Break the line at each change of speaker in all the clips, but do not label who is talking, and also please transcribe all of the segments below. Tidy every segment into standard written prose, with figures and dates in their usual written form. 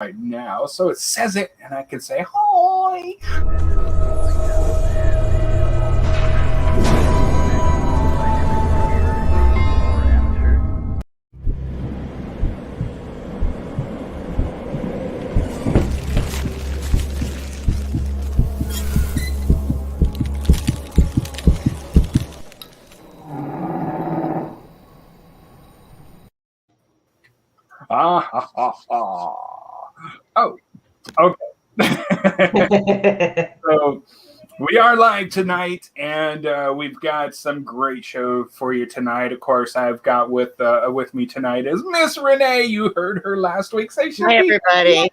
right now, so it says it, and I can say hi. Ah, ha, ha, ha. Oh, okay. So we are live tonight, and we've got some great show for you tonight. Of course, I've got with me tonight is Miss Renee. You heard her last week. Say
hi, everybody.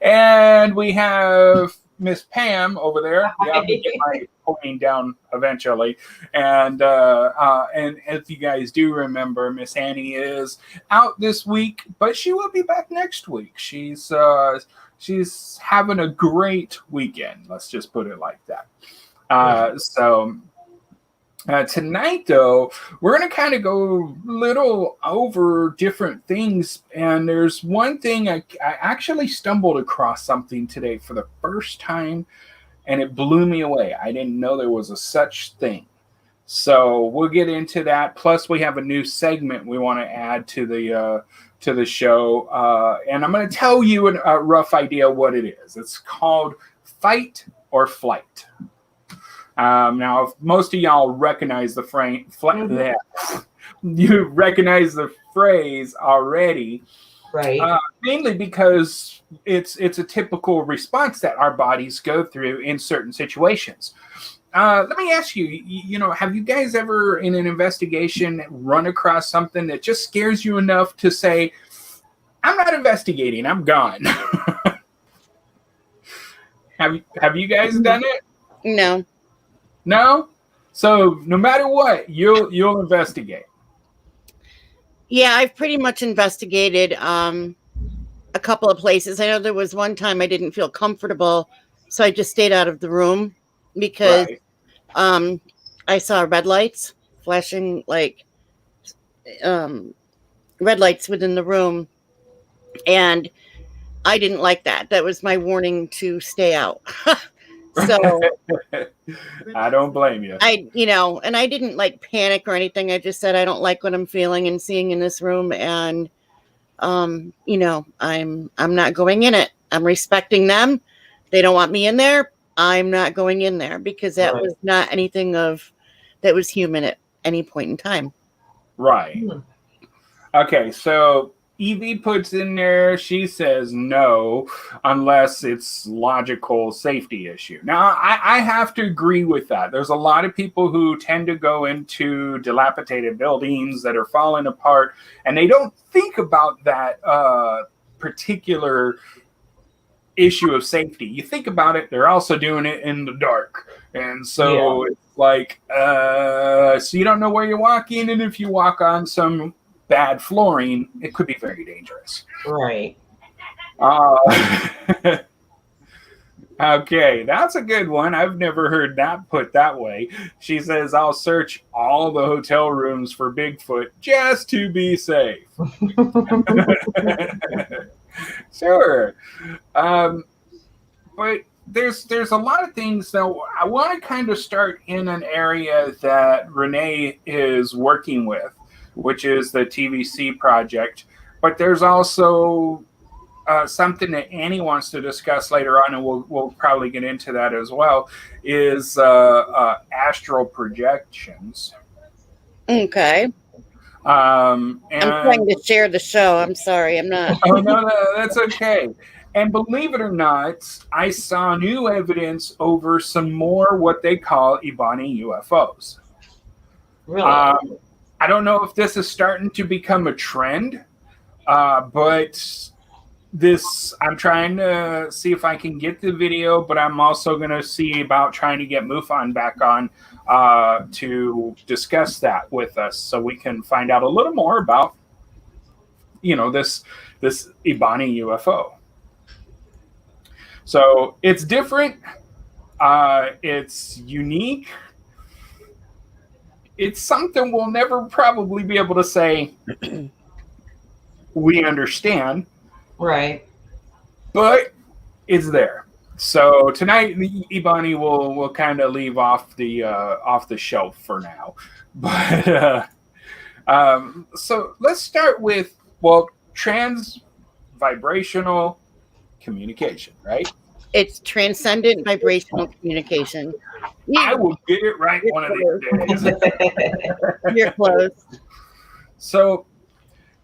And we have Miss Pam over there. Yeah, I'll get my pointing down eventually. And if you guys do remember, Miss Annie is out this week, but she will be back next week. She's having a great weekend. Let's just put it like that. Tonight, though, we're going to kind of go little over different things. And there's one thing I actually stumbled across something today for the first time, and it blew me away. I didn't know there was a such thing. So we'll get into that. Plus, we have a new segment we want to add to the show. And I'm going to tell you a rough idea of what it is. It's called Fight or Flight. Now, if most of y'all recognize the phrase, you recognize the phrase already,
right?
Mainly because it's a typical response that our bodies go through in certain situations. Let me ask you, have you guys ever in an investigation run across something that just scares you enough to say, I'm not investigating, I'm gone? Have you guys done it?
No.
No? So no matter what, you'll investigate.
Yeah, I've pretty much investigated a couple of places. I know there was one time I didn't feel comfortable, so I just stayed out of the room because I saw red lights flashing, like red lights within the room, and I didn't like that. That was my warning to stay out. So
I don't blame you.
And I didn't like panic or anything. I just said I don't like what I'm feeling and seeing in this room, and I'm not going in it. I'm respecting them. They don't want me in there. I'm not going in there because that was not anything that was human at any point in time.
Right. Okay, so Evie puts in there, she says no, unless it's logical safety issue. Now, I have to agree with that. There's a lot of people who tend to go into dilapidated buildings that are falling apart, and they don't think about that particular issue of safety. You think about it, they're also doing it in the dark. And so it's like, so you don't know where you're walking, and if you walk on some bad flooring, it could be very dangerous.
Right.
Okay, that's a good one. I've never heard that put that way. She says, I'll search all the hotel rooms for Bigfoot just to be safe. Sure. But there's a lot of things that I want to kind of start in an area that Renee is working with, which is the TVC project. But there's also something that Annie wants to discuss later on, and we'll probably get into that as well, is astral projections.
Okay. I'm trying to share the show. I'm sorry. I'm not.
Oh, no, that's okay. And believe it or not, I saw new evidence over some more what they call Ibani UFOs.
Really?
I don't know if this is starting to become a trend, but I'm trying to see if I can get the video, but I'm also going to see about trying to get MUFON back on to discuss that with us so we can find out a little more about, this Ibani UFO. So it's different. It's unique. It's something we'll never probably be able to say we understand.
Right.
but it's there. So tonight, Ibani will kind of leave off the shelf for now. But so let's start with trans vibrational communication, right?
It's transcendent vibrational communication.
I will get it right one of these days.
You're close.
So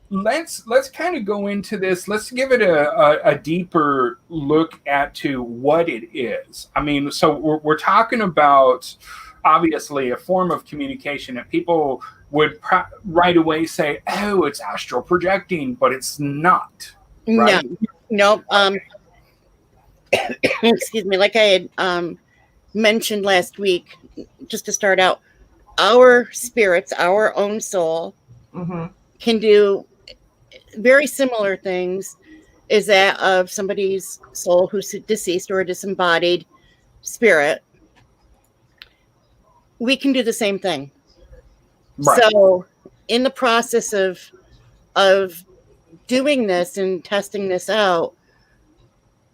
let's kind of go into this. Let's give it a deeper look at to what it is. I mean, so we're talking about obviously a form of communication that people would right away say, "Oh, it's astral projecting," but it's not. Right?
No. Excuse me. Like I had mentioned last week, just to start out, our spirits, our own soul, can do very similar things as that of somebody's soul who's deceased or a disembodied spirit. We can do the same thing. Right. So in the process of doing this and testing this out,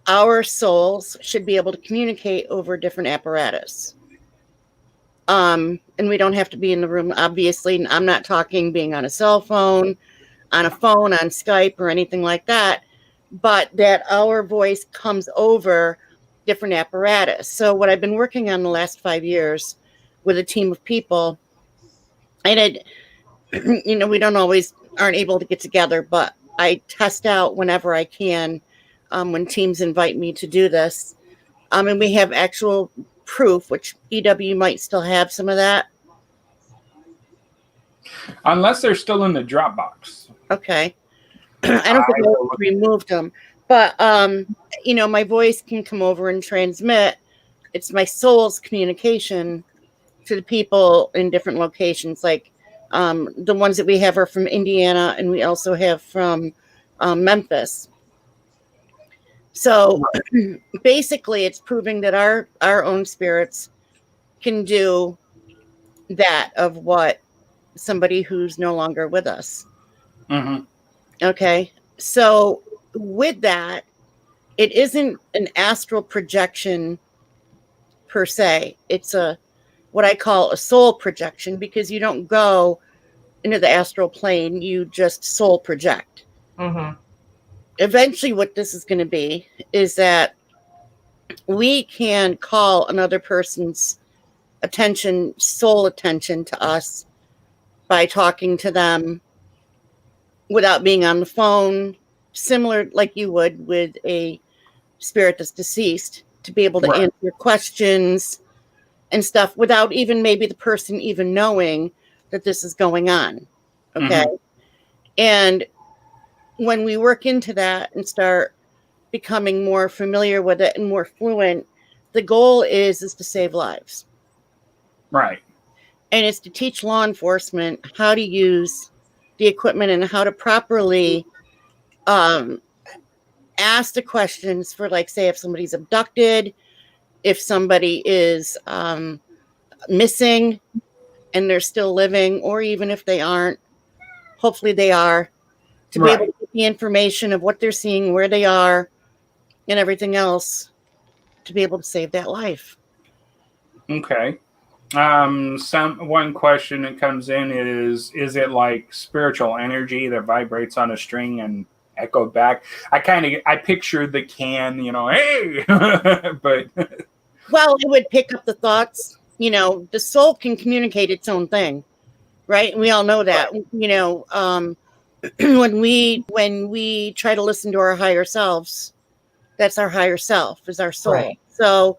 our souls should be able to communicate over different apparatus. And we don't have to be in the room, obviously. I'm not talking being on a cell phone, on Skype, or anything like that, but that our voice comes over different apparatus. So what I've been working on the last 5 years with a team of people, and we aren't able to get together, but I test out whenever I can, when teams invite me to do this. And we have actual proof, which EW might still have some of that.
Unless they're still in the Dropbox.
Okay. I don't think I removed them. But, my voice can come over and transmit. It's my soul's communication to the people in different locations. Like the ones that we have are from Indiana, and we also have from Memphis. So basically, it's proving that our own spirits can do that of what somebody who's no longer with us.
Mm-hmm.
Okay. So with that, it isn't an astral projection per se. It's what I call a soul projection, because you don't go into the astral plane. You just soul project.
Mm-hmm.
Eventually what this is going to be is that we can call another person's soul attention to us by talking to them without being on the phone, similar like you would with a spirit that's deceased, to be able to answer your questions and stuff without even maybe the person even knowing that this is going on. Okay. Mm-hmm. And when we work into that and start becoming more familiar with it and more fluent, the goal is to save lives.
Right.
And it's to teach law enforcement how to use the equipment and how to properly ask the questions for, like, say, if somebody's abducted, if somebody is missing and they're still living, or even if they aren't, hopefully they are, to be able to get the information of what they're seeing, where they are, and everything else, to be able to save that life.
Okay. One question that comes in is it like spiritual energy that vibrates on a string and echo back? I picture the can, hey, but
well, it would pick up the thoughts. The soul can communicate its own thing, right? And we all know that. When we try to listen to our higher selves, that's our higher self, is our soul. Right. So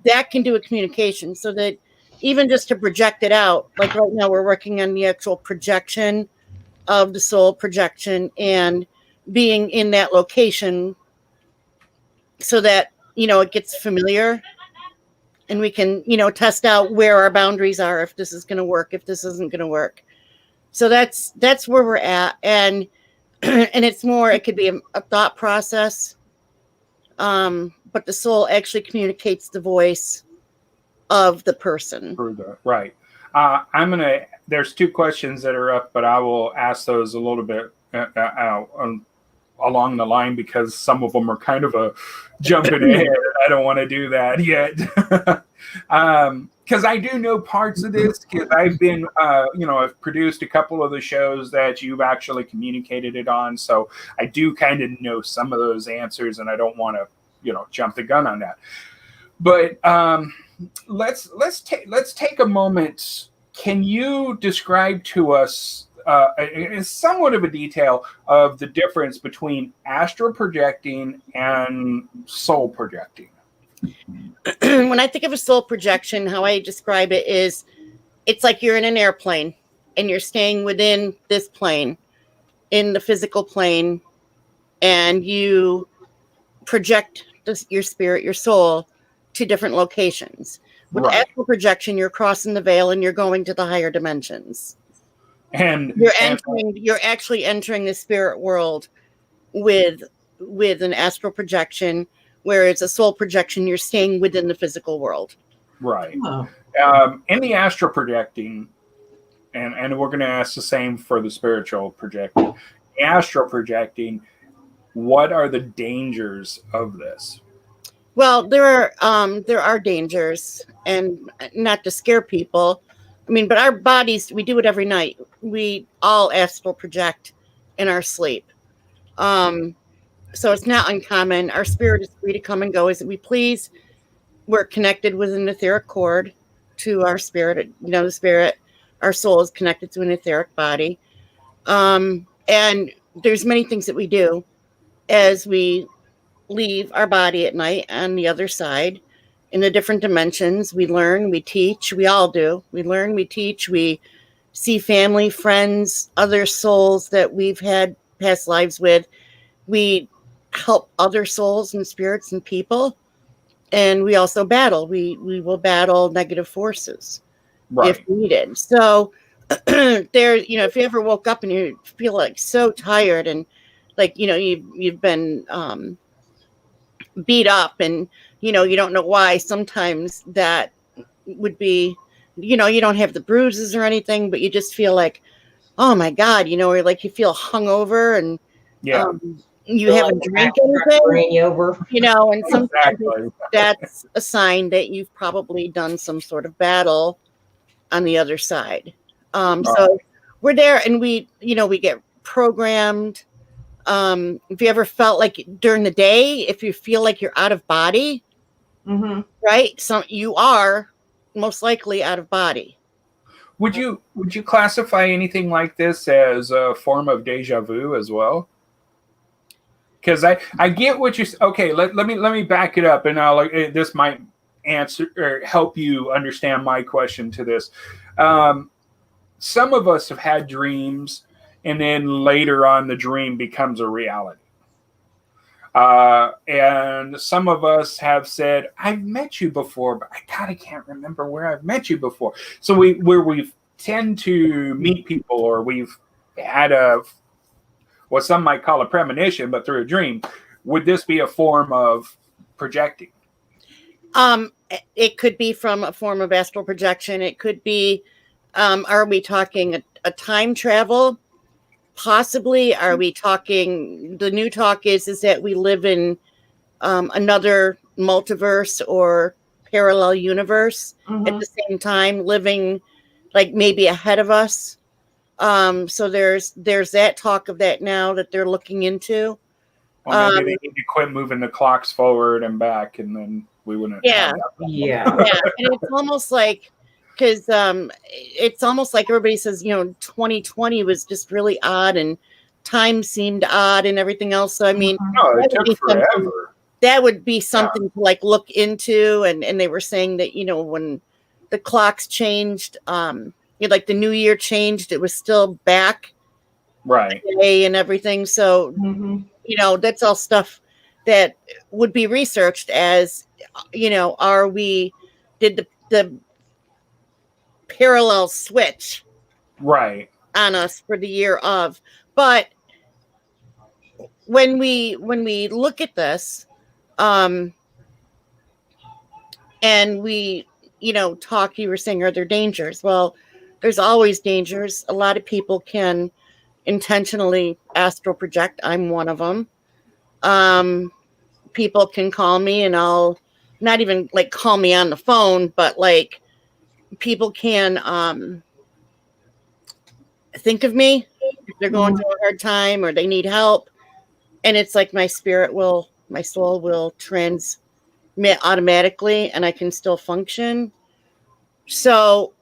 that can do a communication, so that even just to project it out, like right now we're working on the actual projection of the soul projection and being in that location so that, it gets familiar and we can, test out where our boundaries are, if this is going to work, if this isn't going to work. So that's where we're at. And it's more, it could be a thought process. But the soul actually communicates the voice of the person.
Right. There's two questions that are up, but I will ask those a little bit along the line, because some of them are kind of a jumping ahead. I don't want to do that yet. Because I do know parts of this, because I've been, I've produced a couple of the shows that you've actually communicated it on. So I do kind of know some of those answers, and I don't want to, jump the gun on that. But let's take a moment. Can you describe to us, in somewhat of a detail, of the difference between astral projecting and soul projecting?
When I think of a soul projection, how I describe it is, it's like you're in an airplane and you're staying within this plane, in the physical plane, and you project your spirit, your soul, to different locations. With astral projection, you're crossing the veil and you're going to the higher dimensions. And you're actually entering the spirit world with an astral projection, whereas a soul projection, you're staying within the physical world.
Right. Oh. In the astral projecting, and we're going to ask the same for the spiritual projecting. Astral projecting, what are the dangers of this?
Well, there are dangers, and not to scare people. I mean, but our bodies, we do it every night. We all astral project in our sleep. So it's not uncommon. Our spirit is free to come and go as we please. We're connected with an etheric cord to our spirit. The spirit, our soul is connected to an etheric body. And there's many things that we do as we leave our body at night on the other side in the different dimensions. We learn, we teach, we all do. We learn, we teach, we see family, friends, other souls that we've had past lives with. We help other souls and spirits and people. And we also battle. We will battle negative forces if needed. So there, if you ever woke up and you feel like so tired and like, you've been beat up and, you don't know why, sometimes that would be, you don't have the bruises or anything, but you just feel like, oh my God, or like you feel hungover and you haven't drank anything, and sometimes that's a sign that you've probably done some sort of battle on the other side. So we're there and we get programmed. If you ever felt like during the day, if you feel like you're out of body, right? So you are most likely out of body.
Would you classify anything like this as a form of deja vu as well? Because I get what you okay. Let me back it up, and this might answer or help you understand my question to this. Some of us have had dreams, and then later on, the dream becomes a reality. And some of us have said, "I've met you before, but I can't remember where I've met you before." So we tend to meet people, or we've had what some might call a premonition, but through a dream. Would this be a form of projecting?
It could be from a form of astral projection. It could be, are we talking a time travel? Possibly. Are we talking, the new talk is that we live in another multiverse or parallel universe at the same time, living like maybe ahead of us. So there's that talk of that now that they're looking into.
Well, maybe they need to quit moving the clocks forward and back, and then we wouldn't.
Yeah. And it's almost like, because it's almost like everybody says, 2020 was just really odd and time seemed odd and everything else. So I mean,
it took forever.
That would be something to like look into, and they were saying that when the clocks changed, like the new year changed, it was still back and everything. So that's all stuff that would be researched as did the parallel switch on us for the year of. But when we look at this and we talk, you were saying, are there dangers? Well, there's always dangers. A lot of people can intentionally astral project. I'm one of them. People can call me, and I'll not even like call me on the phone, but like people can think of me if they're going through a hard time or they need help. And it's like my soul will transmit automatically, and I can still function. So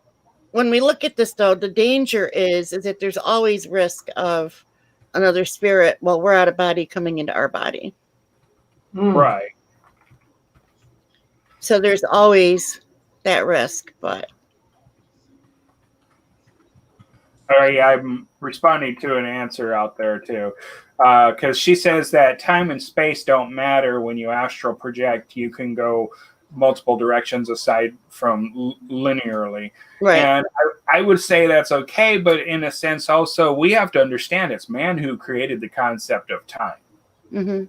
when we look at this, though, the danger is that there's always risk of another spirit while we're out of body coming into our body.
Right.
So there's always that risk, but.
All right, I'm responding to an answer out there too, because she says that time and space don't matter when you astral project. You can go multiple directions aside from linearly.
Right.
And I would say that's okay, but in a sense also we have to understand it's man who created the concept of time.
Mm-hmm.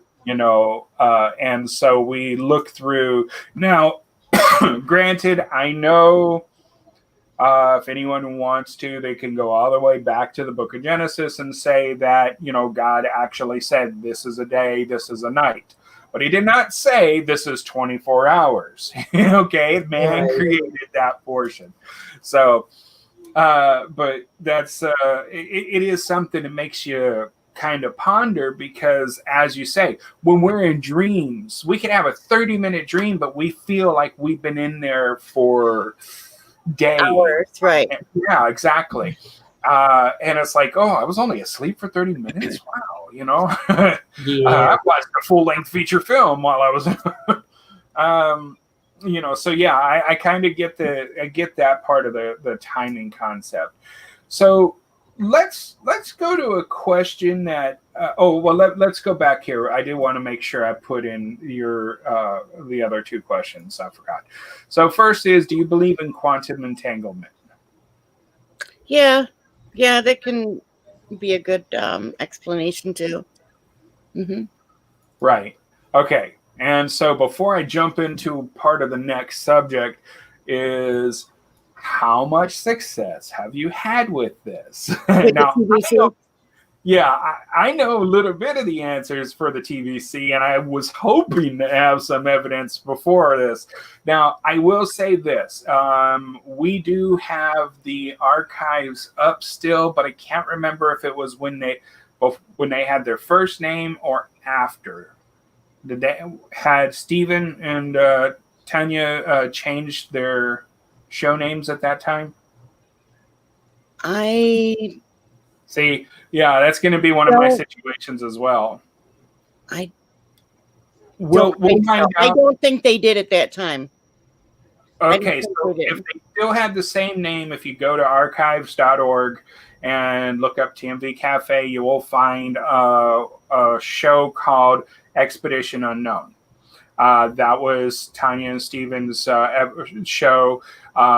And so we look through now. Granted, I know if anyone wants to, they can go all the way back to the book of Genesis and say that, God actually said this is a day, this is a night. But he did not say this is 24 hours. Okay, man created that portion. So, but that's, it is something that makes you kind of ponder, because as you say, when we're in dreams, we can have a 30-minute dream, but we feel like we've been in there for days.
Hours, right.
Yeah, exactly. And it's like, oh, I was only asleep for 30 minutes. Wow,
Yeah.
I watched a full-length feature film while I was so yeah, I kind of get that part of the timing concept. So let's go to a question that let's go back here. I did want to make sure I put in your the other two questions. I forgot. So first is, do you believe in quantum entanglement?
Yeah, that can be a good explanation too. Mm-hmm.
Right. Okay. And so before I jump into part of the next subject is, how much success have you had with this? Now, I know a little bit of the answers for the TVC, and I was hoping to have some evidence before this. Now, I will say this. We do have the archives up still, but I can't remember if it was when they had their first name or after. Had Stephen and Tanya changed their show names at that time?
I
see. Yeah, that's going to be one of my situations as well. We'll find out.
I don't think they did at that time.
Okay, so if they still had the same name, if you go to archives.org and look up TMV Cafe, you will find a show called Expedition Unknown. That was Tanya and Steven's show.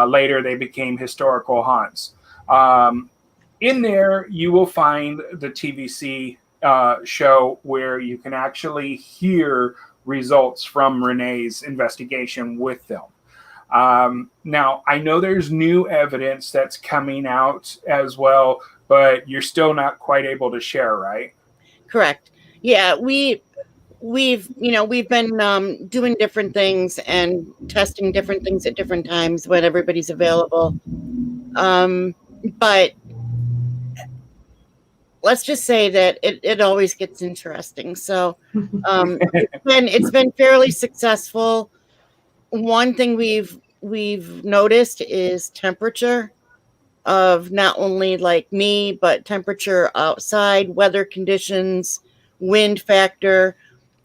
Later, they became Historical Haunts. In there, you will find the TVC show where you can actually hear results from Renee's investigation with them. Now, I know there's new evidence that's coming out as well, but you're still not quite able to share, right?
Correct. Yeah, we've been doing different things and testing different things at different times when everybody's available. But let's just say that it always gets interesting. So it's been fairly successful. One thing we've noticed is temperature of not only like me, but temperature outside, weather conditions, wind factor.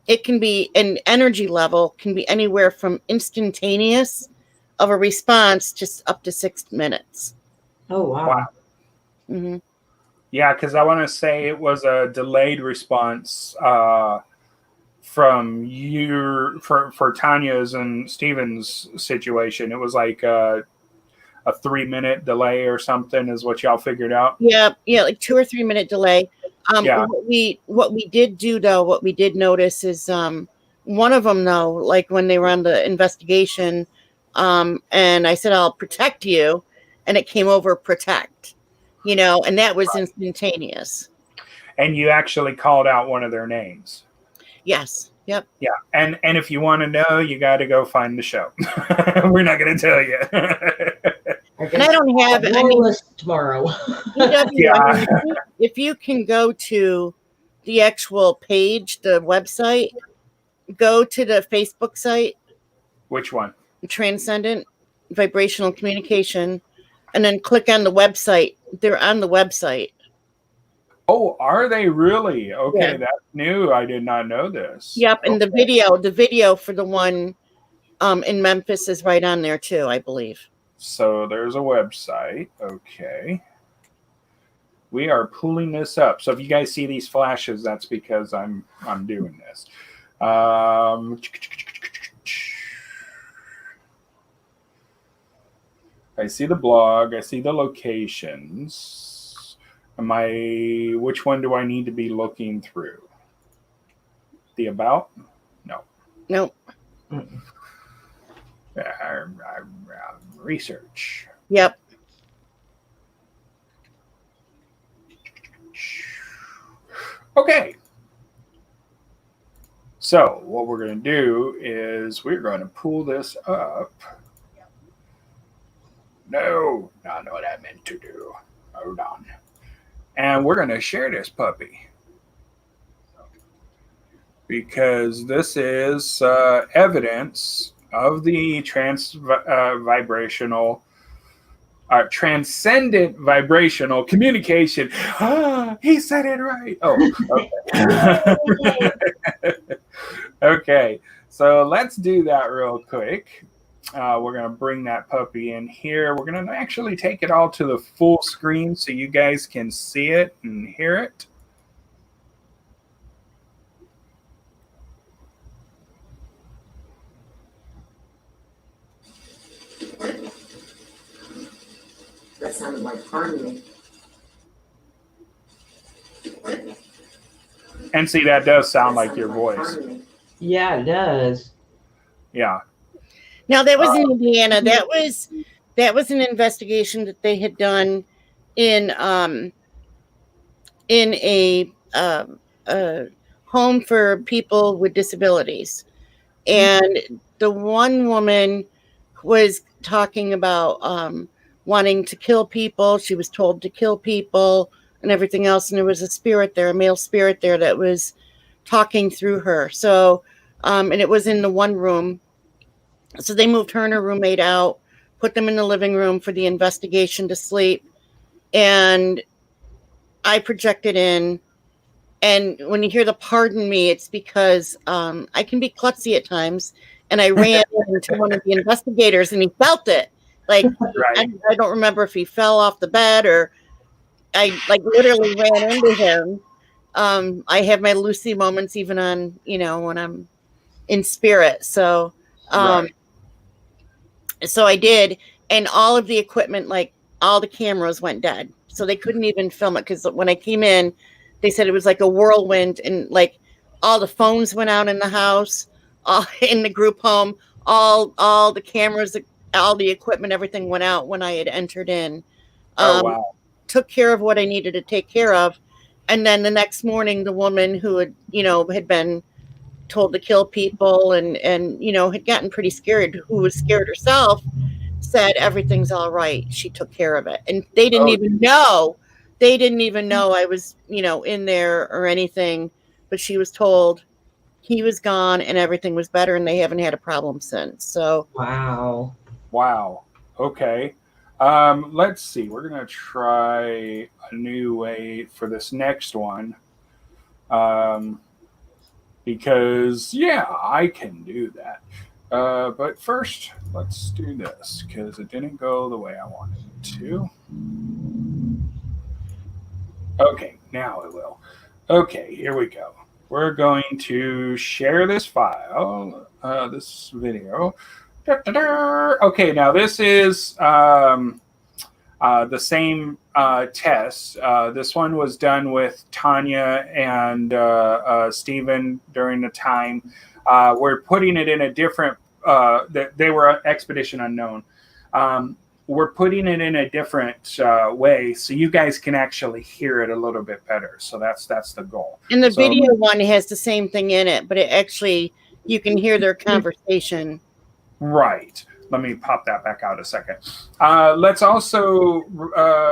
It can be an energy level, can be anywhere from instantaneous of a response to up to 6 minutes.
Oh, wow.
Mm-hmm.
Yeah, because I want to say it was a delayed response from for Tanya's and Steven's situation. It was like a 3-minute delay or something is what y'all figured out.
Yeah, like 2 or 3 minute delay. What we did do though, what we did notice is one of them though, like when they were on the investigation, and I said I'll protect you, and it came over protect, and that was instantaneous.
And you actually called out one of their names.
Yes. Yep.
Yeah. And if you want to know, you got to go find the show. We're not going to tell you.
And I don't have, I mean,
list tomorrow.
Yeah.
I mean, if you can go to the actual page, the website, go to the Facebook site,
Which one?
Transcendent Vibrational Communication, and then click on the website. They're on the website.
Oh, are they really? Okay,
Yeah.
that's new. I did not know this.
Yep, and
Okay.
the video for the one in Memphis is right on there too, I believe.
So there's a website. Okay. We are pulling this up. So if you guys see these flashes, that's because I'm doing this. I see the blog. I see the locations. Which one do I need to be looking through? The about? No.
Nope.
Research.
Yep.
Okay. So what we're going to do is we're going to pull this up. No, not what I meant to do. Hold on. And we're going to share this puppy. Because this is evidence of the transcendent vibrational communication. He said it right. Oh, okay. Okay, so let's do that real quick. We're going to bring that puppy in here. We're going to actually take it all to the full screen so you guys can see it and hear it.
That sounded like pardon me.
And see, that does sound like your voice.
Yeah, it does.
Yeah.
Now that was in Indiana. That was an investigation that they had done in a home for people with disabilities, and the one woman was talking about wanting to kill people. She was told to kill people and everything else, and there was a spirit there, a male spirit there that was talking through her. So and it was in the one room. So they moved her and her roommate out, put them in the living room for the investigation to sleep. And I projected in. And when you hear the pardon me, it's because I can be klutzy at times. And I ran into one of the investigators and he felt it. Like,
Right.
I don't remember if he fell off the bed or I like literally ran into him. I have my Lucy moments even on, when I'm in spirit. So,
Right.
so I did. And all of the equipment, like all the cameras went dead. So they couldn't even film it. Cause when I came in, they said it was like a whirlwind and like all the phones went out in the house, all in the group home, all the cameras, all the equipment, everything went out when I had entered in.
Oh, wow.
Took care of what I needed to take care of. And then the next morning, the woman who had been told to kill people and had gotten pretty scared, who was scared herself, said everything's all right. She took care of it. And they didn't even know. They didn't even know I was, in there or anything. But she was told he was gone and everything was better and they haven't had a problem since. So
Wow.
Okay. Let's see. We're going to try a new way for this next one. Because, yeah, I can do that. But first, let's do this because it didn't go the way I wanted it to. Okay, now it will. Okay, here we go. We're going to share this file, this video. Okay, now this is the same test. This one was done with Tanya and Stephen during the time. We're putting it in a different, they were Expedition Unknown. we're putting it in a different way so you guys can actually hear it a little bit better. So that's the goal.
And the
So,
video one has the same thing in it, but it actually, you can hear their conversation.
Right. Let me pop that back out a second. Let's also,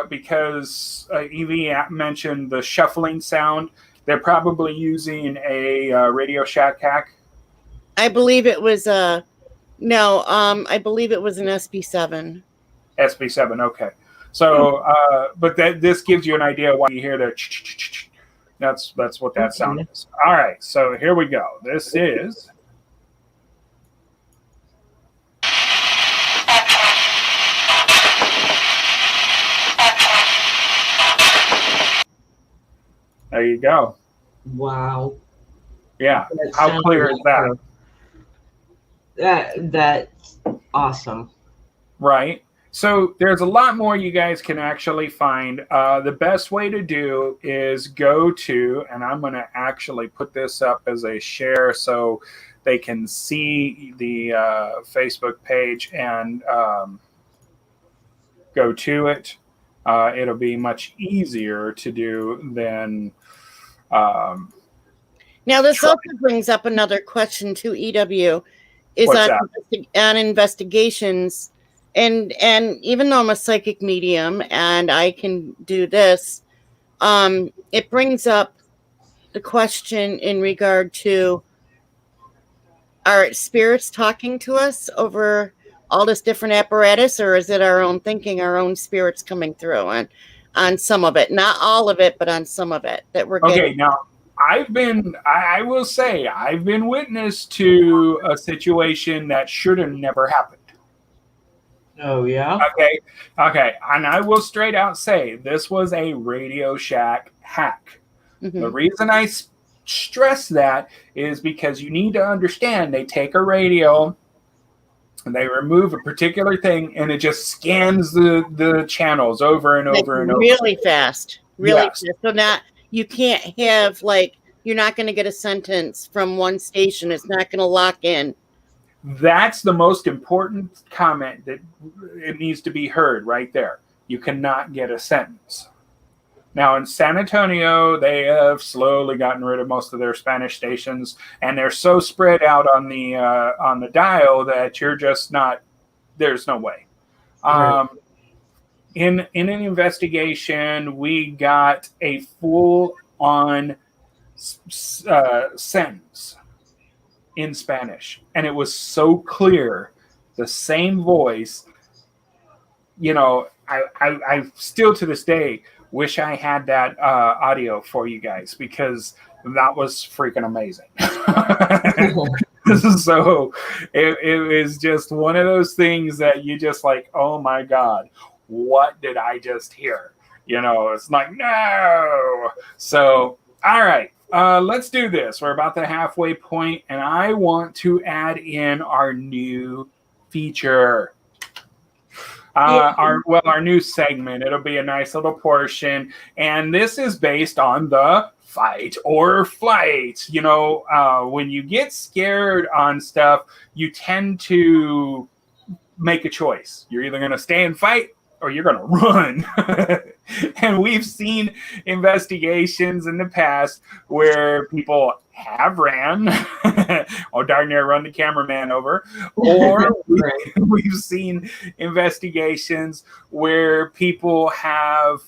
because Evie mentioned the shuffling sound, they're probably using a Radio Shack hack.
I believe it was I believe it was an SB7.
SB7, okay. So, but this gives you an idea why you hear the that's what that sound is. All right, so here we go. This is. There you go.
Wow.
Yeah. How clear is that?
That's awesome.
Right. So there's a lot more you guys can actually find. The best way to do is go to, and I'm going to actually put this up as a share so they can see the Facebook page and go to it. It'll be much easier to do than.
Now, this also brings up another question to EW, is on investigations. And even though I'm a psychic medium and I can do this, it brings up the question in regard to, are spirits talking to us over all this different apparatus, or is it our own thinking, our own spirits coming through on some of it? Not all of it, but on some of it that we're getting.
Okay, now I will say I've been witness to a situation that should have never happened.
Oh, yeah?
Okay. And I will straight out say this was a Radio Shack hack. Mm-hmm. The reason I stress that is because you need to understand they take a radio and they remove a particular thing and it just scans the channels over and over and over.
Really fast. Really fast. So now you can't have, you're not going to get a sentence from one station. It's not going to lock in.
That's the most important comment that it needs to be heard right there. You cannot get a sentence. Now in San Antonio, they have slowly gotten rid of most of their Spanish stations, and they're so spread out on the dial that you're just not. There's no way. Right. In an investigation, we got a full-on sentence in Spanish, and it was so clear, the same voice. You know, I still to this day wish I had that audio for you guys, because that was freaking amazing. So it was just one of those things that you just like, oh my God, what did I just hear? You know, it's like, no. So, all right. Let's do this. We're about the halfway point, and I want to add in our new feature. Our new segment. It'll be a nice little portion, and this is based on the fight or flight. You know, when you get scared on stuff, you tend to make a choice. You're either going to stay and fight or you're going to run. And we've seen investigations in the past where people have ran or darn near run the cameraman over, or we've seen investigations where people have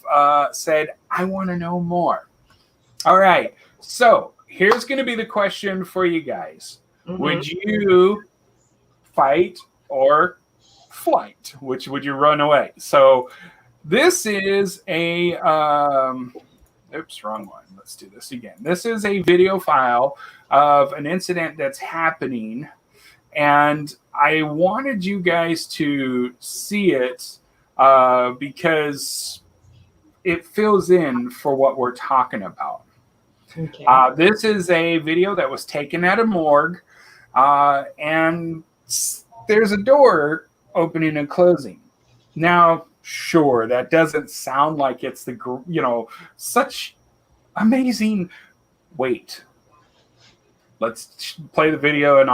said, I want to know more. All right, so here's going to be the question for you guys. Mm-hmm. Would you fight or flight? Which would you run away? So this is a oops, wrong one. Let's do this again. This is a video file of an incident that's happening, and I wanted you guys to see it because it fills in for what we're talking about. Okay. This is a video that was taken at a morgue, and there's a door opening and closing. Now, sure, that doesn't sound like it's such amazing. Wait, let's play the video, and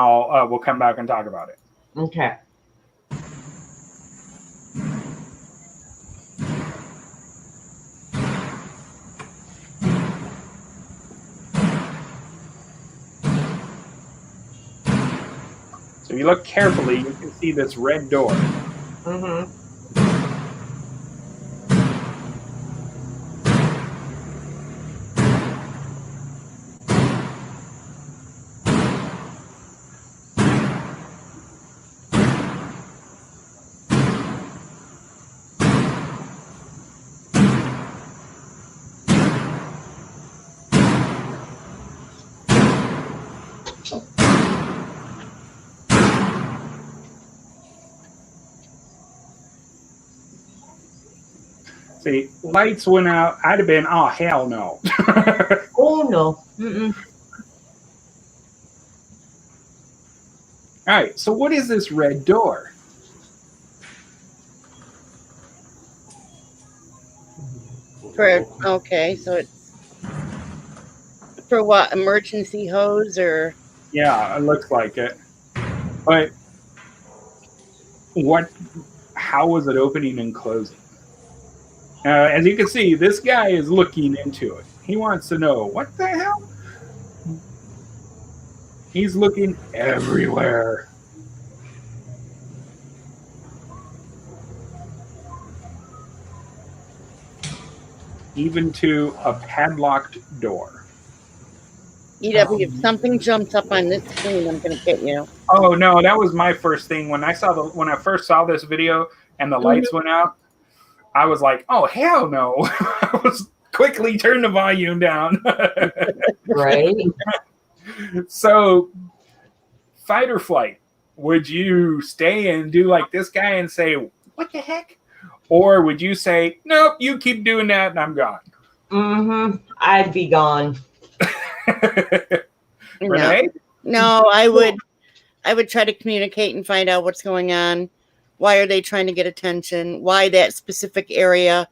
we'll come back and talk about it.
Okay.
So if you look carefully, you can see this red door.
Mm-hmm.
See, lights went out. I'd have been, oh, hell no.
Oh no. Mm-mm.
All right, so what is this red door?
Okay, so it's for what? Emergency hose or?
Yeah, it looks like it. But how was it opening and closing? As you can see, this guy is looking into it. He wants to know, what the hell? He's looking everywhere. Even to a padlocked door.
EW, if something jumps up on this screen, I'm gonna hit you.
Oh no, that was my first thing. When I first saw this video and the lights went out, I was like, oh hell no. I was quickly turned the volume down.
Right.
So, fight or flight? Would you stay and do like this guy and say, what the heck? Or would you say, nope, you keep doing that and I'm gone?
Mm-hmm. I'd be gone.
Renee?
No, I would try to communicate and find out what's going on. Why are they trying to get attention? Why that specific area?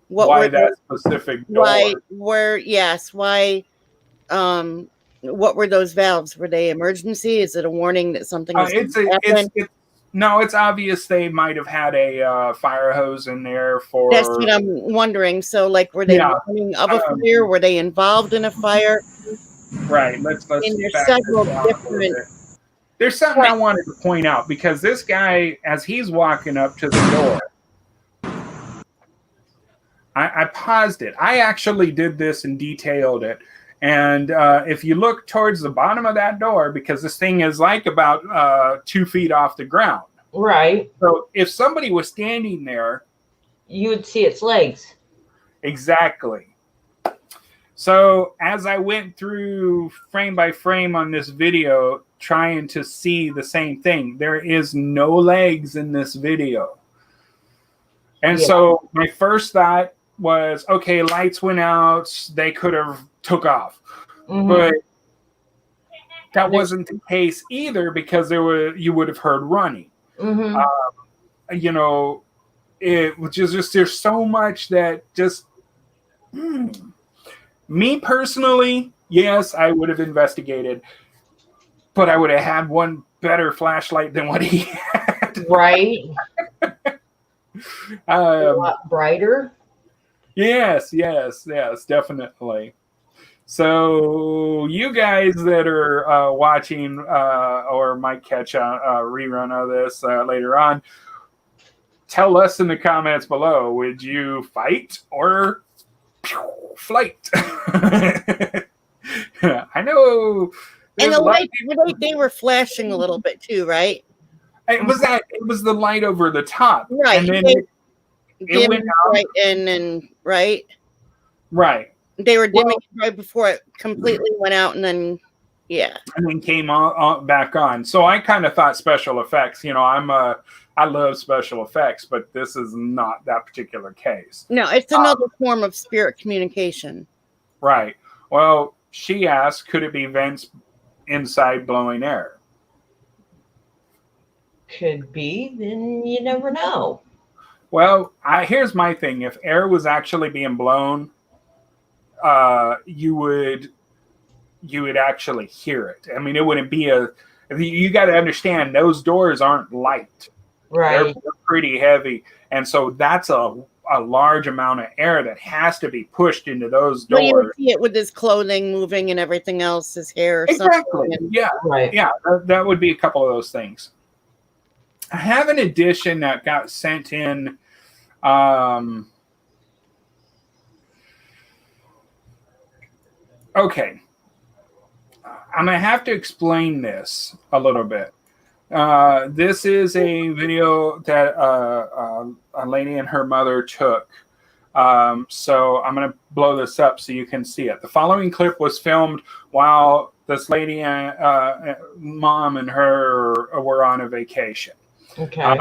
Why that specific door?
Why what were those valves? Were they emergency? Is it a warning that something is happening?
No, it's obvious they might have had a fire hose in there for...
That's what I'm wondering. So, like, were they warning of a fire? Were they involved in a fire?
Right. Let's
there's several different...
There's something I wanted to point out, because this guy, as he's walking up to the door, I paused it. I actually did this and detailed it. And if you look towards the bottom of that door, because this thing is like about 2 feet off the ground.
Right.
So if somebody was standing there,
you would see its legs.
Exactly. So as I went through frame by frame on this video, trying to see the same thing, there is no legs in this video. And so my first thought was, okay, lights went out, they could have took off. But that wasn't the case either, because you would have heard running. You know, it was just there's so much that just me personally, yes, I would have investigated, but I would have had one better flashlight than what he had.
Right. A lot brighter.
Yes, definitely. So you guys that are watching or might catch a rerun of this later on, tell us in the comments below, would you fight or flight? I know.
And the light, they were flashing a little bit too, right?
It was the light over the top.
Right.
And then it went out.
Right in and right.
Right.
They were dimming right before it completely went out, and then
and then came back on. So I kind of thought special effects. You know, I love special effects, but this is not that particular case.
No, it's another form of spirit communication.
Right. Well, she asked, could it be vents inside blowing air?
Could be. Then you never know.
Well, here's my thing. If air was actually being blown, you would actually hear it. I mean, it wouldn't be you got to understand, those doors aren't light.
Right.
They're pretty heavy. And so that's a a large amount of air that has to be pushed into those
Well, you would
doors.
see it with his clothing moving and everything else, his hair or
Exactly.
something.
Yeah.
Right.
Yeah. That would be a couple of those things. I have an edition that got sent in. Okay. I'm going to have to explain this a little bit. This is a video that a lady and her mother took. So I'm going to blow this up so you can see it. The following clip was filmed while this lady and mom and her were on a vacation.
Okay.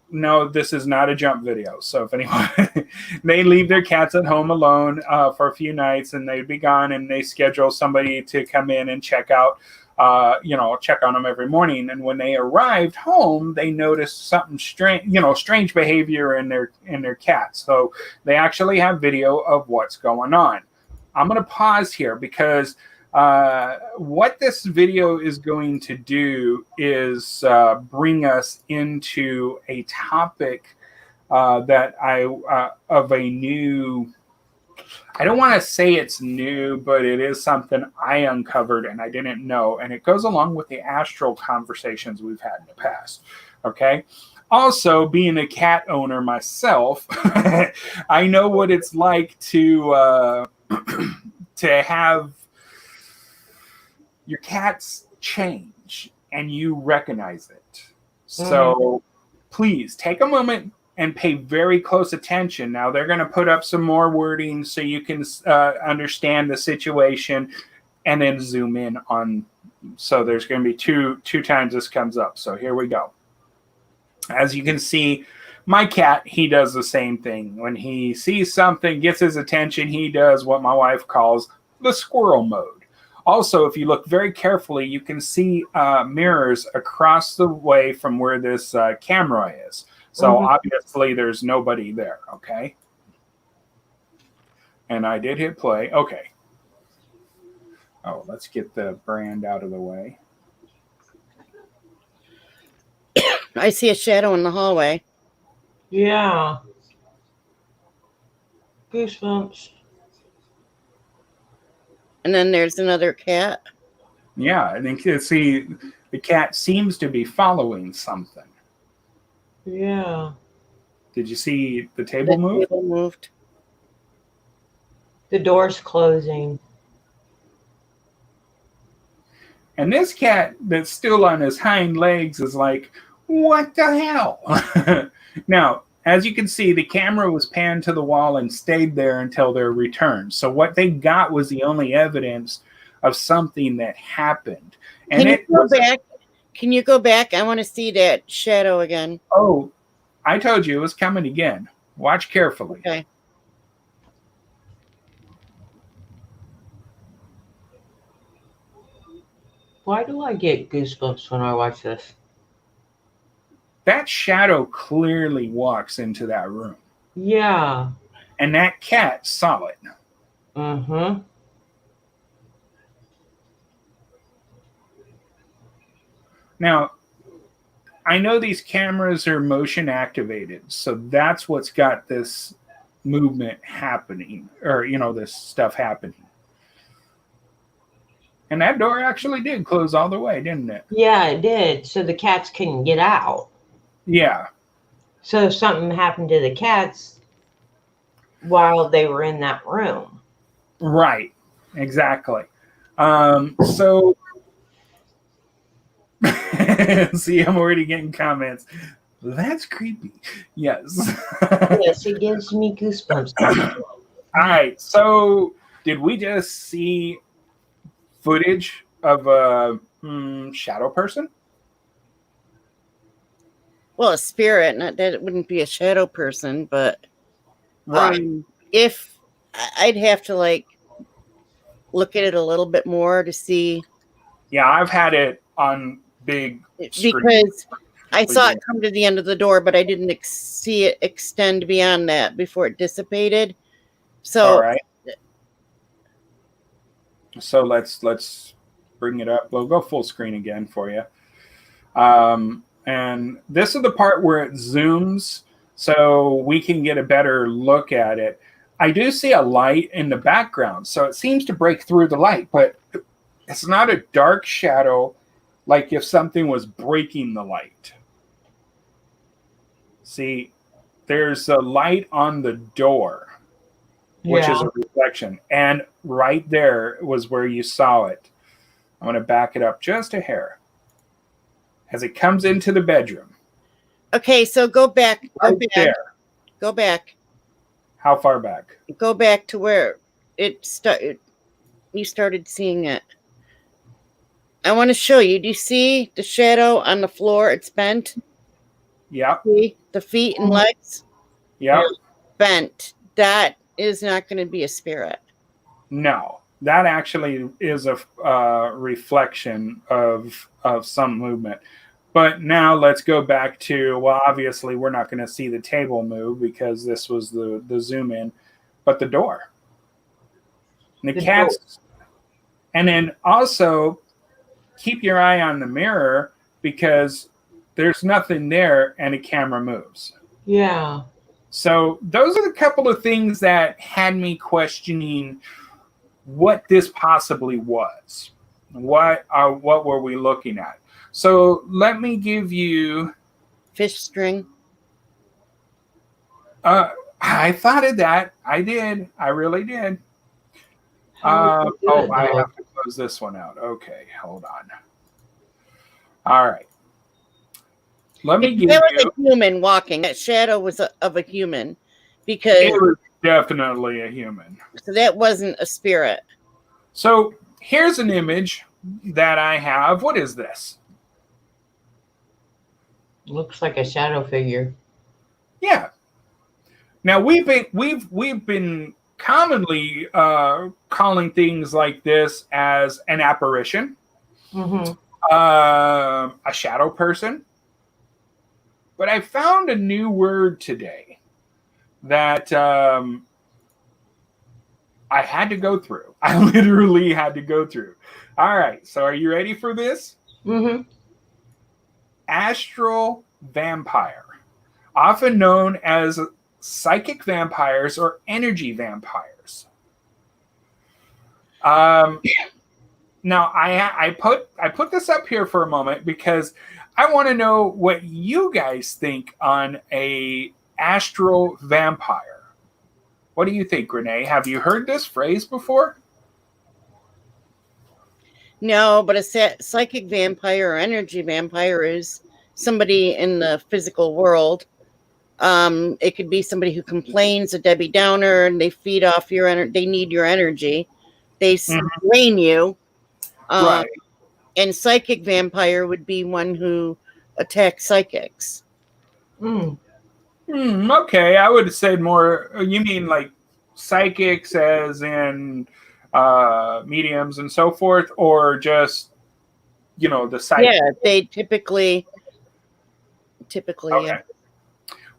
No, this is not a jump video. So if anyone, they leave their cats at home alone for a few nights and they'd be gone, and they schedule somebody to come in and check out, check on them every morning. And when they arrived home, they noticed something strange, strange behavior in their cats. So they actually have video of what's going on. I'm going to pause here because what this video is going to do is bring us into a topic that of a new, I don't want to say it's new, but it is something I uncovered and I didn't know. And it goes along with the astral conversations we've had in the past. Okay. Also, being a cat owner myself, I know what it's like to have your cats change and you recognize it. So please take a moment and pay very close attention. Now they're going to put up some more wording so you can understand the situation, and then zoom in on. So there's going to be two times this comes up. So here we go. As you can see, my cat, he does the same thing. When he sees something, gets his attention, he does what my wife calls the squirrel mode. Also, if you look very carefully, you can see mirrors across the way from where this camera is. So obviously there's nobody there, okay? And I did hit play. Okay. Oh, let's get the brand out of the way.
I see a shadow in the hallway.
Yeah. Goosebumps.
And then there's another cat.
Yeah, I think see the cat seems to be following something.
Yeah.
Did you see the table move?
The table moved.
The door's closing.
And this cat that's still on his hind legs is like, what the hell? Now, as you can see, the camera was panned to the wall and stayed there until their return. So what they got was the only evidence of something that happened. And
Can you go back? Can you go back? I want to see that shadow again.
Oh, I told you it was coming again. Watch carefully.
Okay.
Why do I get goosebumps when I watch this?
That shadow clearly walks into that room.
Yeah.
And that cat saw it.
Mm-hmm.
Now, I know these cameras are motion activated, so that's what's got this movement happening, or, this stuff happening. And that door actually did close all the way, didn't it?
Yeah, it did. So the cats couldn't get out.
Yeah.
So something happened to the cats while they were in that room.
Right. Exactly. So see, I'm already getting comments. That's creepy. Yes.
Yes, it gives me goosebumps.
All right. So did we just see footage of a shadow person?
Well, a spirit. Not that it wouldn't be a shadow person, but
Right.
If I'd have to look at it a little bit more to see.
Yeah, I've had it on big screen.
Because I saw it come to the end of the door, but I didn't see it extend beyond that before it dissipated. So,
all right. So let's bring it up. We'll go full screen again for you. And this is the part where it zooms so we can get a better look at it. I do see a light in the background, so it seems to break through the light, but it's not a dark shadow like if something was breaking the light. See, there's a light on the door, which is a reflection. And right there was where you saw it. I'm going to back it up just a hair as it comes into the bedroom.
Okay, so go back.
Right there.
Go back.
How far back?
Go back to where it started. You started seeing it. I want to show you. Do you see the shadow on the floor? It's bent.
Yeah.
See the feet and legs?
Yeah.
Bent. That is not going to be a spirit.
No, that actually is a reflection of some movement. But now let's go back to, well, obviously we're not going to see the table move because this was the zoom in, but the door. And the cats. Door. And then also keep your eye on the mirror because there's nothing there and the camera moves.
Yeah.
So those are the couple of things that had me questioning what this possibly was. What were we looking at? So let me give you
fish string.
I thought of that. I did. I really did. I have to close this one out. Okay, hold on. All right. Let me give you.
There was a human walking. That shadow was of a human, because
it was definitely a human.
So that wasn't a spirit.
So here's an image that I have. What is this?
Looks like a shadow figure.
Yeah. Now we've been commonly calling things like this as an apparition, a shadow person. But I found a new word today that I had to go through. I literally had to go through. All right. So are you ready for this?
Mm-hmm.
Astral vampire, often known as psychic vampires or energy vampires. Now I put this up here for a moment because I want to know what you guys think on a astral vampire. What do you think, Renee? Have you heard this phrase before?
No, but a psychic vampire or energy vampire is somebody in the physical world. It could be somebody who complains, a Debbie Downer, and they feed off your energy. They need your energy. They drain you.
Right.
And psychic vampire would be one who attacks psychics.
Okay, I would have said more. You mean like psychics as in mediums and so forth, or just, the psychic?
Yeah, they typically,
okay.
Yeah.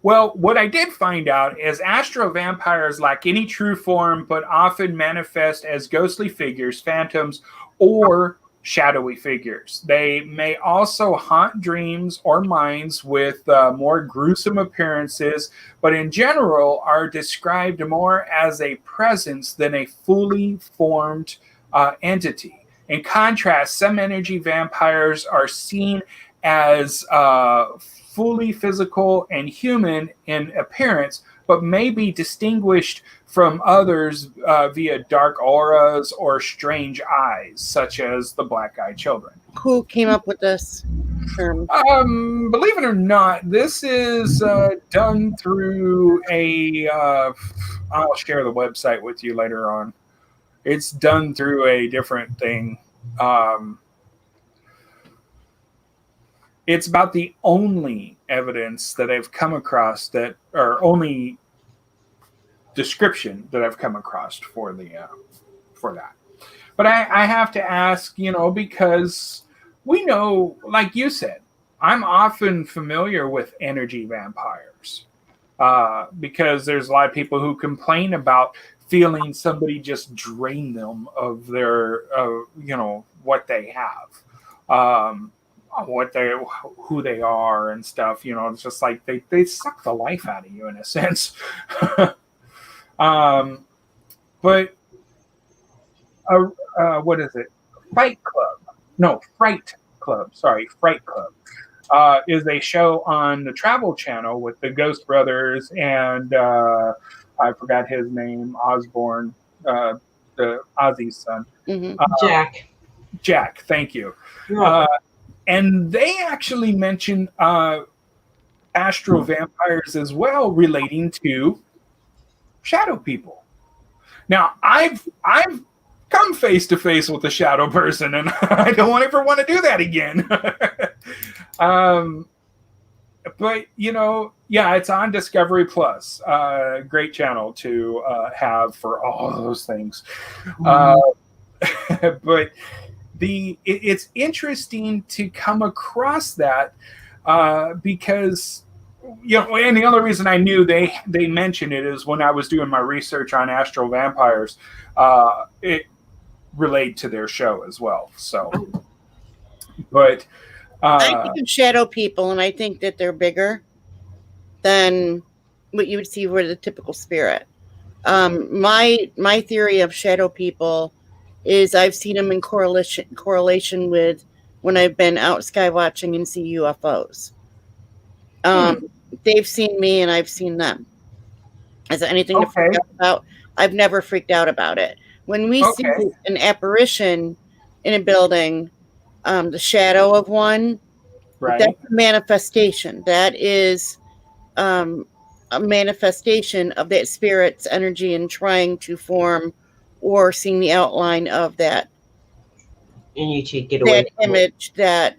Well, what I did find out is astral vampires lack any true form, but often manifest as ghostly figures, phantoms, or shadowy figures. They may also haunt dreams or minds with more gruesome appearances, but in general are described more as a presence than a fully formed entity. In contrast, some energy vampires are seen as fully physical and human in appearance, but may be distinguished from others via dark auras or strange eyes, such as the black-eyed children.
Who came up with this term?
Believe it or not, this is done through I'll share the website with you later on. It's done through a different thing. It's about the only evidence that I've come across or only description that I've come across for that. But I have to ask, because we know, like you said, I'm often familiar with energy vampires because there's a lot of people who complain about feeling somebody just drain them of their, what they have. who they are and stuff. It's just like they suck the life out of you in a sense. But what is it? Fight Club? No, Fright Club. Sorry, Fright Club is a show on the Travel Channel with the Ghost Brothers and I forgot his name, Osborne, the Ozzy's son.
Mhm.
Jack.
Jack, thank you. And they actually mention astral vampires as well, relating to shadow people. Now, I've come face to face with a shadow person, and I don't ever want to do that again. But yeah, it's on Discovery Plus. Great channel to have for all those things. But it's interesting to come across that because and the only reason I knew they mentioned it is when I was doing my research on astral vampires. It relayed to their show as well. So, but
I think of shadow people, and I think that they're bigger than what you would see for the typical spirit. My theory of shadow people is I've seen them in correlation with when I've been out sky watching and see UFOs. They've seen me and I've seen them. Is there anything to freak out about? I've never freaked out about it. When we see an apparition in a building, the shadow of one, that's a manifestation. That is a manifestation of that spirit's energy and trying to form or seeing the outline of that.
And you should get away
that image, that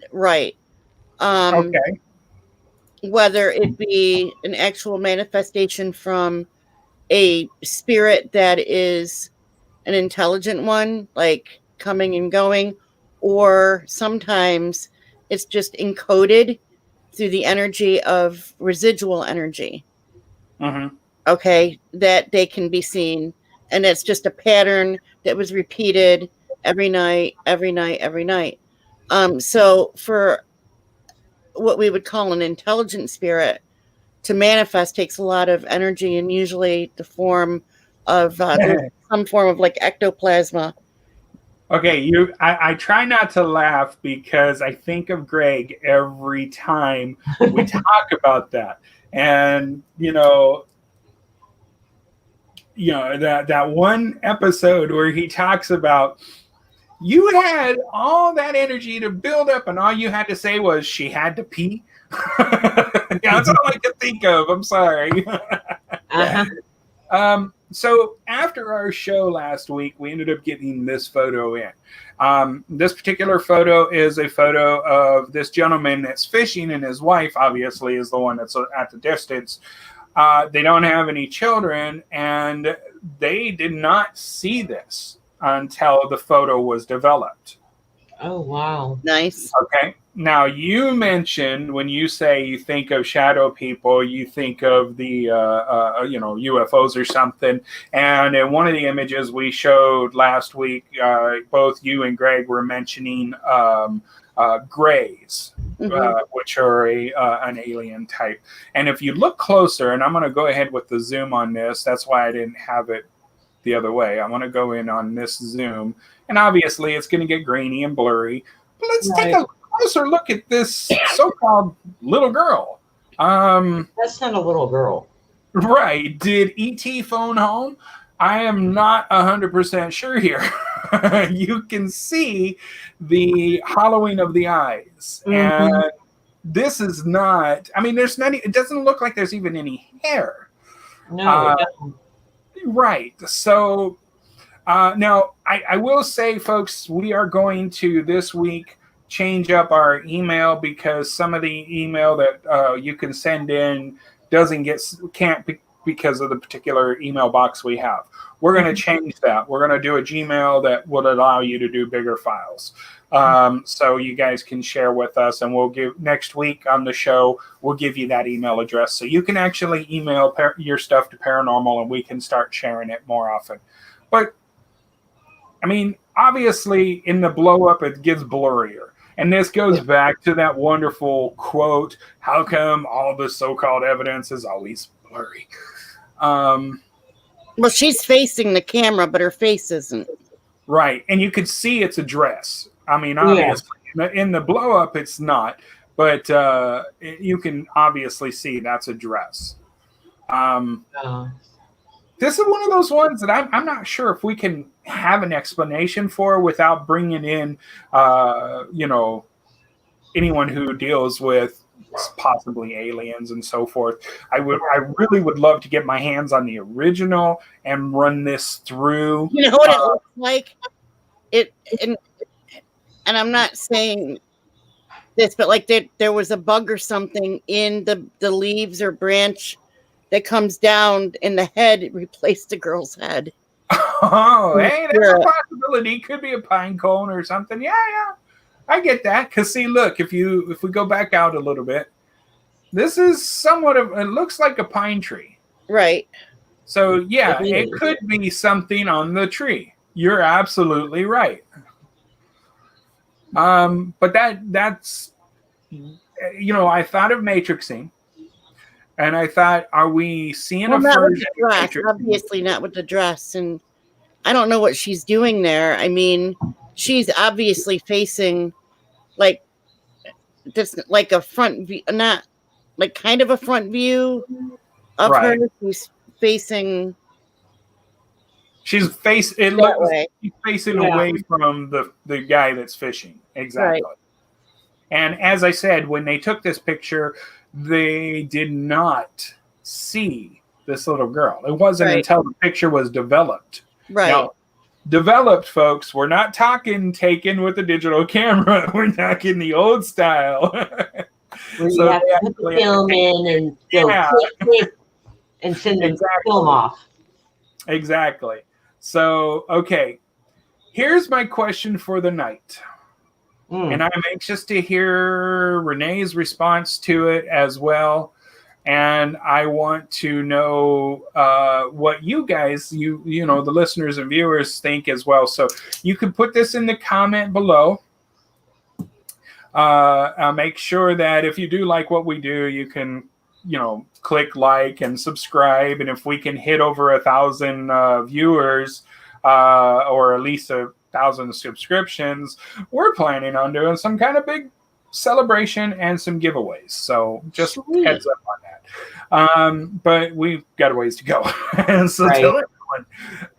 whether it be an actual manifestation from a spirit that is an intelligent one, like coming and going, or sometimes it's just encoded through the energy of residual energy. Okay, that they can be seen, and it's just a pattern that was repeated every night. So for what we would call an intelligent spirit to manifest takes a lot of energy, and usually the form of some form of like ectoplasma.
Okay, I try not to laugh because I think of Greg every time we talk about that. And that one episode where he talks about you had all that energy to build up and all you had to say was she had to pee. That's all I can think of. I'm sorry. So after our show last week, we ended up getting this photo in. This particular photo is a photo of this gentleman that's fishing, and his wife obviously is the one that's at the distance. They don't have any children, and they did not see this until the photo was developed.
Oh, wow.
Nice.
Okay. Now, you mentioned when you say you think of shadow people, you think of the, UFOs or something. And in one of the images we showed last week, both you and Greg were mentioning grays, which are an alien type. And if you look closer, and I'm going to go ahead with the zoom on this, that's why I didn't have it the other way. I want to go in on this zoom, and obviously it's going to get grainy and blurry. But let's take a closer look at this so-called little girl.
That's not a little girl.
Right. Did E.T. phone home? I am not 100% sure here. You can see the hollowing of the eyes. And this is not, there's not, it doesn't look like there's even any hair.
No, it doesn't.
Right. So now I will say, folks, we are going to this week change up our email because some of the email that you can send in can't because of the particular email box we have. We're going to change that. We're going to do a Gmail that will allow you to do bigger files. So you guys can share with us, and we'll give next week on the show, we'll give you that email address. So you can actually email your stuff to Paranormal, and we can start sharing it more often. But obviously in the blow up, it gets blurrier. And this goes back to that wonderful quote, how come all the so-called evidence is always blurry?
Well, she's facing the camera, but her face isn't.
Right. And you could see it's a dress. I mean,
Yeah.
obviously, in the blow up, it's not. But you can obviously see that's a dress. This is one of those ones that I'm not sure if we can have an explanation for without bringing in, anyone who deals with possibly aliens and so forth. I really would love to get my hands on the original and run this through.
You know what it looks like? And I'm not saying this, but like there was a bug or something in the leaves or branch that comes down, and the head replaced the girl's head.
Oh, hey, that's a possibility. Could be a pine cone or something. Yeah. I get that. Because see, look, if we go back out a little bit, this is somewhat of, it looks like a pine tree.
Right.
So yeah, it could be something on the tree. You're absolutely right. But that's, I thought of matrixing, and I thought, are we seeing a version of
Matrix? Obviously not with the dress, and I don't know what she's doing there. I mean, she's obviously facing like this, like a front view, not like kind of a front view of her. She's facing.
She's facing away from the guy that's fishing. Exactly. Right. And as I said, when they took this picture, they did not see this little girl. It wasn't until the picture was developed.
Right.
Now, developed, folks, we're not talking taken with a digital camera. We're talking the old style.
Where you have to put the film in and go click, and send the film off.
Exactly. So, okay. Here's my question for the night. And I'm anxious to hear Renee's response to it as well. And I want to know what you guys, the listeners and viewers think as well. So you can put this in the comment below. Make sure that if you do like what we do, you can, click like and subscribe. And if we can hit over 1,000 viewers or at least 1,000 subscriptions, we're planning on doing some kind of big celebration and some giveaways. So just heads up on that. But we've got a ways to go. So tell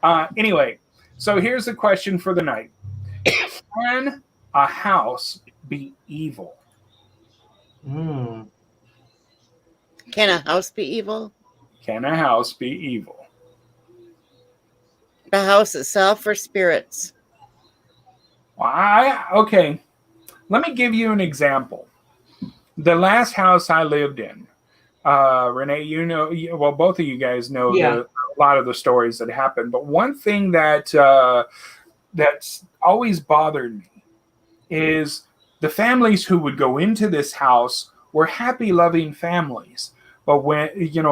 everyone. Anyway, so here's the question for the night. Can a house be evil?
Can a house be evil?
Can a house be evil?
The house itself or spirits?
Okay. Let me give you an example. The last house I lived in, Renee, both of you guys know a lot of the stories that happened. But one thing that's always bothered me is the families who would go into this house were happy, loving families. But when,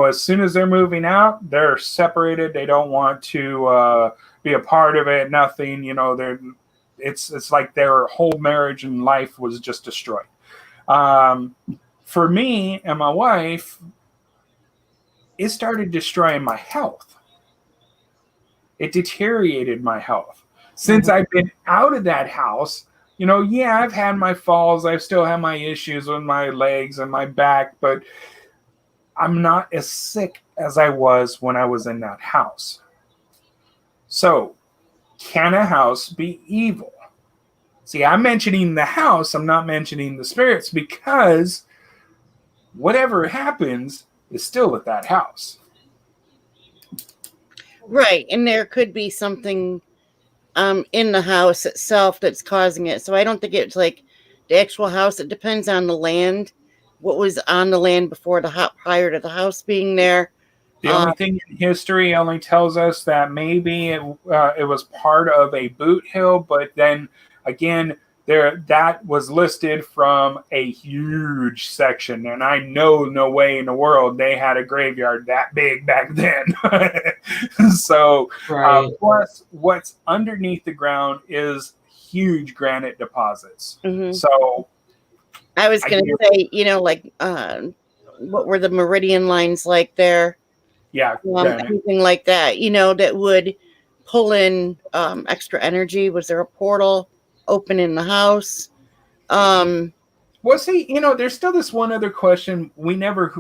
as soon as they're moving out, they're separated. They don't want to be a part of it. Nothing, it's like their whole marriage and life was just destroyed. For me and my wife, it started destroying my health. It deteriorated my health. Since I've been out of that house, I've had my falls. I still have my issues with my legs and my back, but I'm not as sick as I was when I was in that house. So, can a house be evil? See, I'm mentioning the house. I'm not mentioning the spirits because whatever happens is still at that house.
Right. And there could be something in the house itself that's causing it. So I don't think it's like the actual house. It depends on the land. What was on the land before prior to the house being there.
The only thing in history only tells us that maybe it was part of a boot hill, but then again, that was listed from a huge section, and I know no way in the world they had a graveyard that big back then. So, plus what's underneath the ground is huge granite deposits.
Mm-hmm.
So
I was going to say, you know, like what were the meridian lines like there?
Yeah,
anything like that, you know, that would pull in extra energy. Was there a portal open in the house?
Well, see, you know, there's still this one other question we never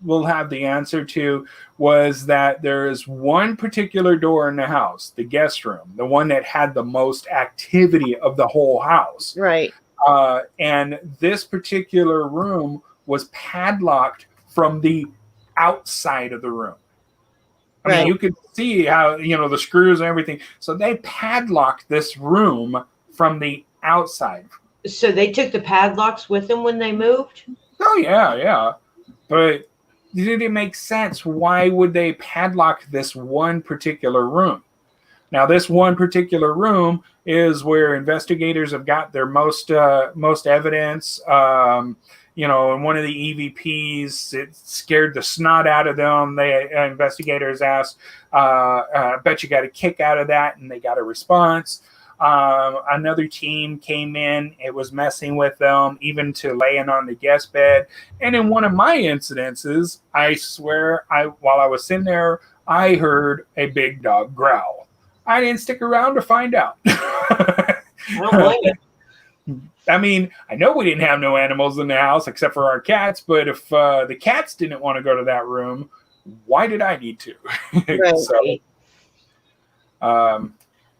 will have the answer to, was that there is one particular door in the house, the guest room, the one that had the most activity of the whole house.
Right.
And this particular room was padlocked from the outside of the room. I mean, you could see how, you know, the screws and everything. So they padlocked this room from the outside.
So they took the padlocks with them when they moved?
Oh, yeah. But did it make sense? Why would they padlock this one particular room? Now, this one particular room is where investigators have got their most evidence. You know, and one of the EVPs, it scared the snot out of them. The investigators asked, I bet you got a kick out of that, and they got a response. Another team came in. It was messing with them, even to laying on the guest bed. And in one of my incidences, I swear, while I was sitting there, I heard a big dog growl. I didn't stick around to find out.
I don't blame you.
I mean, I know we didn't have no animals in the house except for our cats, but if the cats didn't want to go to that room, why did I need to?
Right.
So,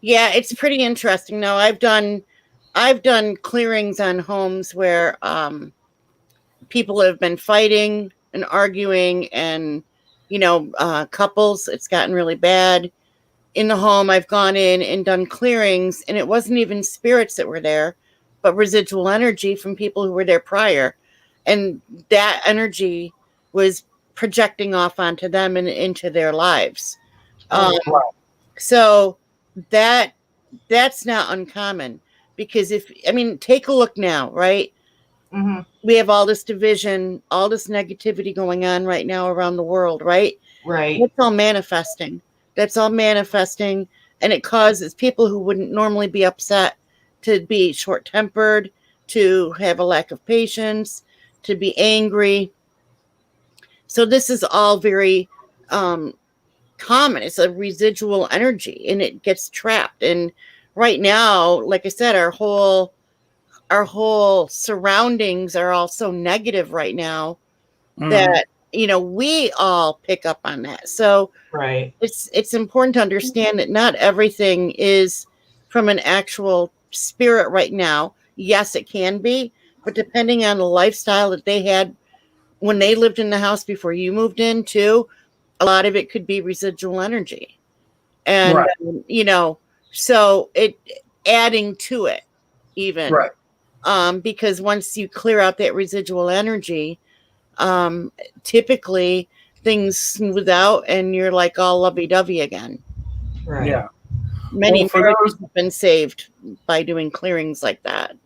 yeah, it's pretty interesting. Now, I've done clearings on homes where people have been fighting and arguing, and you know, couples. It's gotten really bad in the home. I've gone in and done clearings, and it wasn't even spirits that were there, but residual energy from people who were there prior, and that energy was projecting off onto them and into their lives. So that's not uncommon, because take a look now, right?
Mm-hmm.
We have all this division, all this negativity going on right now around the world, right?
Right.
That's all manifesting. And it causes people who wouldn't normally be upset to be short-tempered, to have a lack of patience, to be angry. So this is all very common. It's a residual energy, and it gets trapped. And right now, like I said, our whole surroundings are all so negative right now that, you know, we all pick up on that. So
right.
It's important to understand that not everything is from an actual spirit right now. Yes, it can be, but depending on the lifestyle that they had when they lived in the house before you moved in too, a lot of it could be residual energy. And, you know, so it adding to it even.
Right.
Because once you clear out that residual energy, typically things smooth out and you're like all lovey-dovey again.
Right.
Yeah.
Many marriages have been saved by doing clearings like that.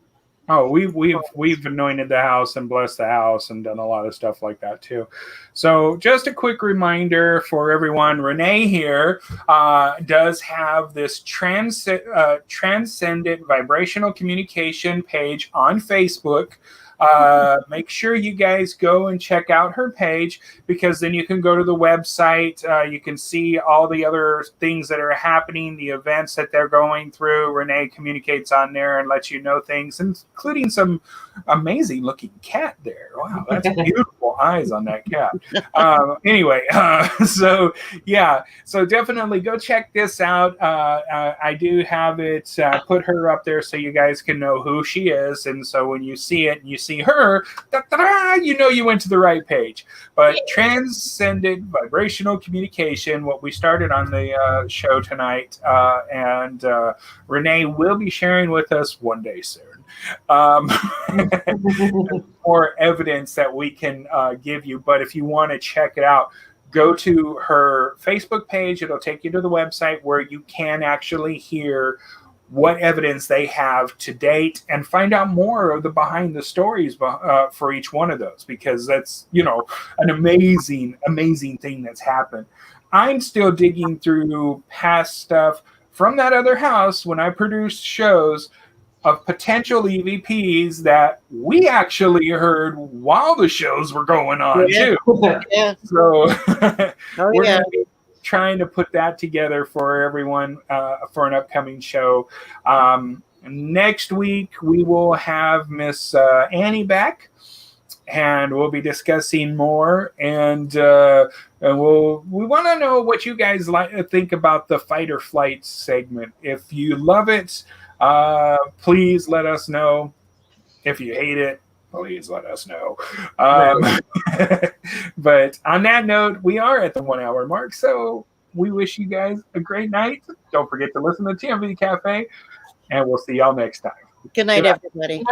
Oh, we've anointed the house and blessed the house and done a lot of stuff like that too. So just a quick reminder for everyone, Renee here does have this transcendent vibrational communication page on Facebook. Make sure you guys go and check out her page, because then you can go to the website. You can see all the other things that are happening, the events that they're going through. Renee communicates on there and lets you know things, including some amazing looking cat there. Wow, that's beautiful eyes on that cat. Anyway, so definitely go check this out. I do have it, put her up there so you guys can know who she is. And so when you see it, you see her, you know you went to the right page. But transcendent vibrational communication, what we started on the show tonight, and Renee will be sharing with us one day soon. More evidence that we can give you. But if you want to check it out, go to her Facebook page. It'll take you to the website where you can actually hear what evidence they have to date and find out more of the behind the stories for each one of those, because that's, you know, an amazing thing that's happened. I'm still digging through past stuff from that other house when I produced shows. of potential EVPs that we actually heard while the shows were going on too.
Yeah.
So we're
yeah.
going to be trying to put that together for everyone for an upcoming show. Next week we will have Miss Annie back, and we'll be discussing more. And we want to know what you guys think about the fight or flight segment. If you love it, please let us know. If you hate it, please let us know. But on that note, we are at the 1 hour mark. So we wish you guys a great night. Don't forget to listen to TMV Cafe, and we'll see y'all next time.
Good night, everybody.